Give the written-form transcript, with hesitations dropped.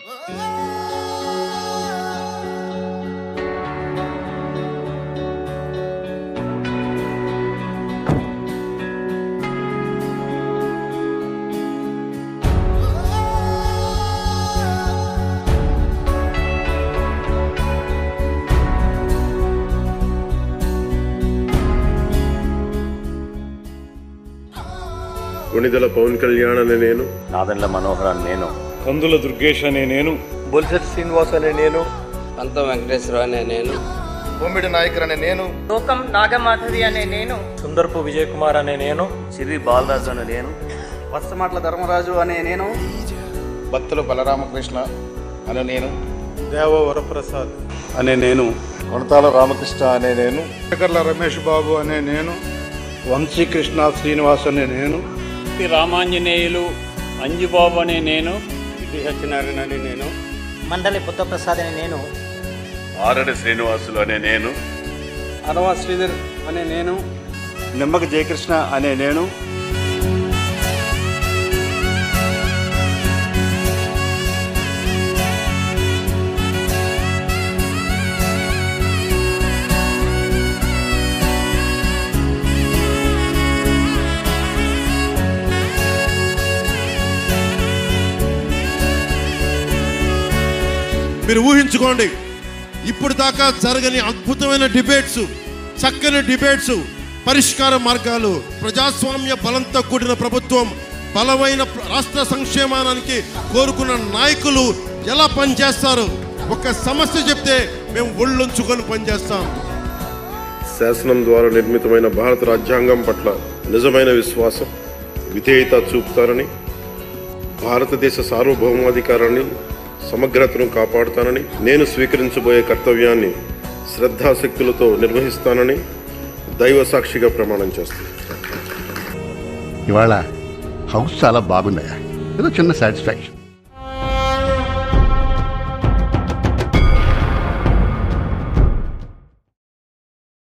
కొణిదెల పవన్ కళ్యాణ్ అనే నేను, నాదెండ్ల మనోహర్ అని నేను, కందుల దుర్గేష్ అనే నేను, బొల్సెట్ శ్రీనివాస్ అనే నేను, అంత వెంకటేశ్వర అనే నేను, బొమ్మిడి నాయకర్ అనే నేను, లోకం నాగమాధవి అనే నేను, సుందర్పు విజయ్ కుమార్ అనే నేను, సిరి బాలరాజు అనే నేను, వత్సమాట్ల ధర్మరాజు అనే నేను, బత్తుల బలరామకృష్ణ అనే నేను, దేవ వరప్రసాద్ అనే నేను, కొణతాల రామకృష్ణ అనే నేను, శేఖర్ల రమేష్ బాబు అనే నేను, వంశీకృష్ణ శ్రీనివాస్ అనే నేను, రామాంజనేయులు అంజుబాబు అనే నేను, సత్యనారాయణ అనే నేను, మండలి బుద్ధప్రసాద్ అనే నేను, ఆరడి శ్రీనివాసులు అనే నేను, అనవా శ్రీధర్ అనే నేను, నిమ్మక జయకృష్ణ అనే నేను, మీరు ఊహించుకోండి, ఇప్పుడు దాకా జరగని అద్భుతమైన డిబేట్స్, చక్కని డిబేట్స్, పరిష్కార మార్గాలు, ప్రజాస్వామ్య బలంతో కూడిన ప్రభుత్వం, బలమైన రాష్ట్ర సంక్షేమానికి కోరుకున్న నాయకులు ఎలా పనిచేస్తారు. ఒక సమస్య చెప్తే మేము ఒళ్ళొంచుకొని పనిచేస్తాం. శాసనం ద్వారా నిర్మితమైన భారత రాజ్యాంగం పట్ల నిజమైన విశ్వాసం, విధేయత చూపుతారని, భారతదేశ సార్వభౌమాధికారాన్ని, సమగ్రతను కాపాడుతానని, నేను స్వీకరించబోయే కర్తవ్యాన్ని శ్రద్ధాశక్తులతో నిర్వహిస్తానని దైవ సాక్షిగా ప్రమాణం చేస్తాను. ఇవాళ హౌస్ చాలా బాగుందయ్యా, ఏదో చిన్న సాటిస్ఫాక్షన్.